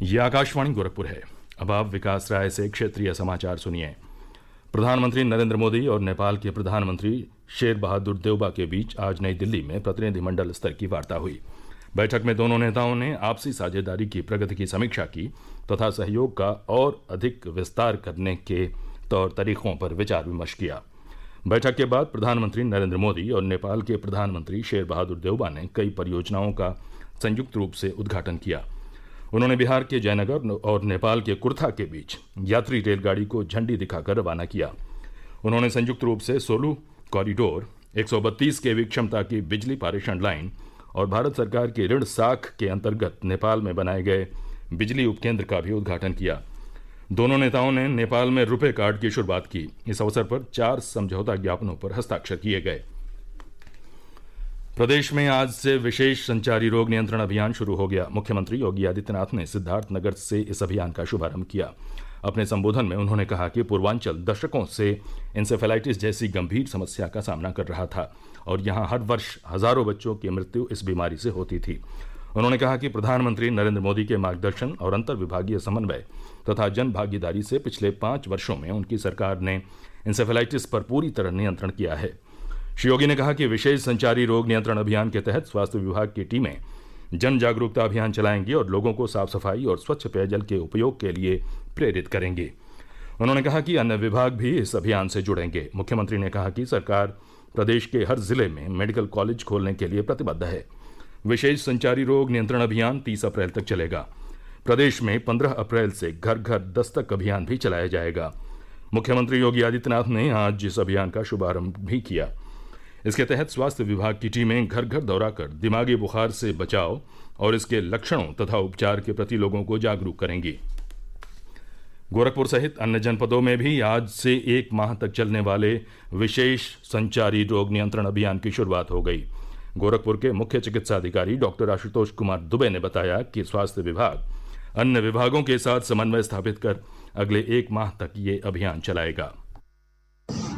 ये आकाशवाणी गोरखपुर है। अब आप विकास राय से क्षेत्रीय समाचार सुनिए। प्रधानमंत्री नरेंद्र मोदी और नेपाल के प्रधानमंत्री शेर बहादुर देउबा के बीच आज नई दिल्ली में प्रतिनिधिमंडल स्तर की वार्ता हुई। बैठक में दोनों नेताओं ने आपसी साझेदारी की प्रगति की समीक्षा की तथा सहयोग का और अधिक विस्तार करने के तौर तरीकों पर विचार विमर्श किया। बैठक के बाद प्रधानमंत्री नरेंद्र मोदी और नेपाल के प्रधानमंत्री शेर बहादुर देउबा ने कई परियोजनाओं का संयुक्त रूप से उद्घाटन किया। उन्होंने बिहार के जयनगर और नेपाल के कुर्था के बीच यात्री रेलगाड़ी को झंडी दिखाकर रवाना किया। उन्होंने संयुक्त रूप से सोलू कॉरिडोर, 132 केवी क्षमता की बिजली पारेषण लाइन और भारत सरकार की ऋण साख के अंतर्गत नेपाल में बनाए गए बिजली उपकेंद्र का भी उद्घाटन किया। दोनों नेताओं ने नेपाल में रुपे कार्ड की शुरुआत की। इस अवसर पर 4 समझौता ज्ञापनों पर हस्ताक्षर किए गए। प्रदेश में आज से विशेष संचारी रोग नियंत्रण अभियान शुरू हो गया। मुख्यमंत्री योगी आदित्यनाथ ने सिद्धार्थनगर से इस अभियान का शुभारंभ किया। अपने संबोधन में उन्होंने कहा कि पूर्वांचल दशकों से इंसेफेलाइटिस जैसी गंभीर समस्या का सामना कर रहा था और यहाँ हर वर्ष हजारों बच्चों की मृत्यु इस बीमारी से होती थी। उन्होंने कहा कि प्रधानमंत्री नरेंद्र मोदी के मार्गदर्शन और अंतर विभागीय समन्वय तथा जन भागीदारी से पिछले 5 वर्षों में उनकी सरकार ने इंसेफेलाइटिस पर पूरी तरह नियंत्रण किया है। श्री योगी ने कहा कि विशेष संचारी रोग नियंत्रण अभियान के तहत स्वास्थ्य विभाग की टीमें जन जागरूकता अभियान चलाएंगी और लोगों को साफ सफाई और स्वच्छ पेयजल के उपयोग के लिए प्रेरित करेंगे। उन्होंने कहा कि अन्य विभाग भी इस अभियान से जुड़ेंगे। मुख्यमंत्री ने कहा कि सरकार प्रदेश के हर जिले में मेडिकल कॉलेज खोलने के लिए प्रतिबद्ध है। विशेष संचारी रोग नियंत्रण अभियान 30 अप्रैल तक चलेगा। प्रदेश में 15 अप्रैल से घर घर दस्तक अभियान भी चलाया जाएगा। मुख्यमंत्री योगी आदित्यनाथ ने आज इस अभियान का शुभारंभ भी किया। इसके तहत स्वास्थ्य विभाग की टीमें घर घर दौरा कर दिमागी बुखार से बचाव और इसके लक्षणों तथा उपचार के प्रति लोगों को जागरूक करेंगी। गोरखपुर सहित अन्य जनपदों में भी आज से 1 माह तक चलने वाले विशेष संचारी रोग नियंत्रण अभियान की शुरुआत हो गई। गोरखपुर के मुख्य चिकित्सा अधिकारी डॉक्टर आशुतोष कुमार दुबे ने बताया कि स्वास्थ्य विभाग अन्य विभागों के साथ समन्वय स्थापित कर अगले 1 माह तक ये अभियान चलाएगा।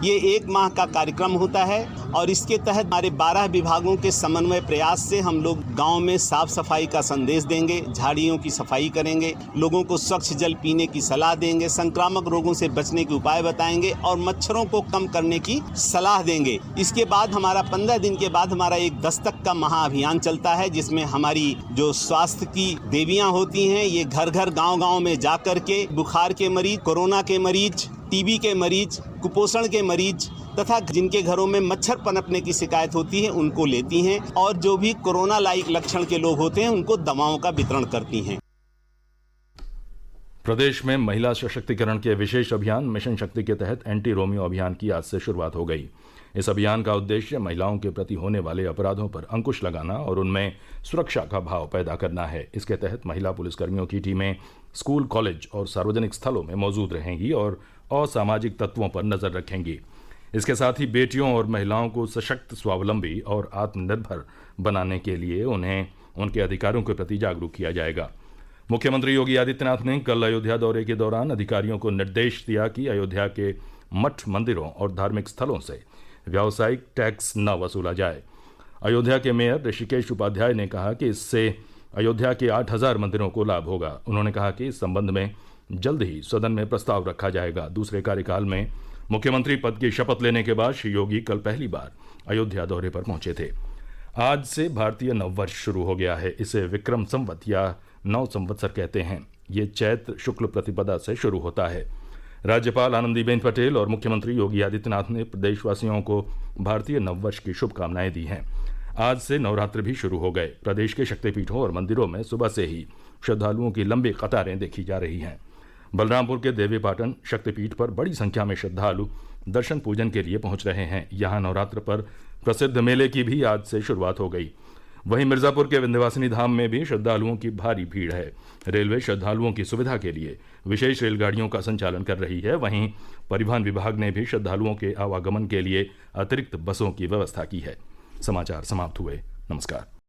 ये 1 माह का कार्यक्रम होता है और इसके तहत हमारे 12 विभागों के समन्वय प्रयास से हम लोग गांव में साफ सफाई का संदेश देंगे, झाड़ियों की सफाई करेंगे, लोगों को स्वच्छ जल पीने की सलाह देंगे, संक्रामक रोगों से बचने के उपाय बताएंगे और मच्छरों को कम करने की सलाह देंगे। इसके बाद हमारा 15 दिन के बाद हमारा एक दस्तक का महाअभियान चलता है, जिसमें हमारी जो स्वास्थ्य की देवियाँ होती हैं ये घर घर गाँव में जा कर के बुखार के मरीज, कोरोना के मरीज, टीबी के मरीज, कुपोषण के मरीज तथा जिनके घरों में मच्छर पनपने की शिकायत होती है उनको लेती हैं और जो भी कोरोना लाइक लक्षण के लोग होते हैं उनको दवाओं का वितरण करती हैं। प्रदेश में महिला सशक्तिकरण के विशेष अभियान मिशन शक्ति के तहत एंटी रोमियो अभियान की आज से शुरुआत हो गई। इस अभियान का उद्देश्य महिलाओं के प्रति होने वाले अपराधों पर अंकुश लगाना और उनमें सुरक्षा का भाव पैदा करना है। इसके तहत महिला पुलिसकर्मियों की टीमें स्कूल, कॉलेज और सार्वजनिक स्थलों में मौजूद रहेंगी और असामाजिक तत्वों पर नजर रखेंगी। इसके साथ ही बेटियों और महिलाओं को सशक्त, स्वावलंबी और आत्मनिर्भर बनाने के लिए उन्हें उनके अधिकारों के प्रति जागरूक किया जाएगा। मुख्यमंत्री योगी आदित्यनाथ ने कल अयोध्या दौरे के दौरान अधिकारियों को निर्देश दिया कि अयोध्या के मठ, मंदिरों और धार्मिक स्थलों से व्यावसायिक टैक्स न वसूला जाए। अयोध्या के मेयर ऋषिकेश उपाध्याय ने कहा कि इससे अयोध्या के 8000 मंदिरों को लाभ होगा। उन्होंने कहा कि इस संबंध में जल्द ही सदन में प्रस्ताव रखा जाएगा। दूसरे कार्यकाल में मुख्यमंत्री पद की शपथ लेने के बाद श्री योगी कल पहली बार अयोध्या दौरे पर पहुंचे थे। आज से भारतीय नववर्ष शुरू हो गया है। इसे विक्रम संवत या नव संवत्सर कहते हैं। ये चैत्र शुक्ल प्रतिपदा से शुरू होता है। राज्यपाल आनंदीबेन पटेल और मुख्यमंत्री योगी आदित्यनाथ ने प्रदेशवासियों को भारतीय नववर्ष की शुभकामनाएं दी हैं। आज से नवरात्र भी शुरू हो गए। प्रदेश के शक्तिपीठों और मंदिरों में सुबह से ही श्रद्धालुओं की लंबी कतारें देखी जा रही हैं। बलरामपुर के देवीपाटन शक्तिपीठ पर बड़ी संख्या में श्रद्धालु दर्शन पूजन के लिए पहुंच रहे हैं। यहाँ नवरात्र पर प्रसिद्ध मेले की भी आज से शुरुआत हो गई। वहीं मिर्जापुर के विंध्यवासिनी धाम में भी श्रद्धालुओं की भारी भीड़ है। रेलवे श्रद्धालुओं की सुविधा के लिए विशेष रेलगाड़ियों का संचालन कर रही है। वहीं परिवहन विभाग ने भी श्रद्धालुओं के आवागमन के लिए अतिरिक्त बसों की व्यवस्था की है। समाचार समाप्त हुए। नमस्कार।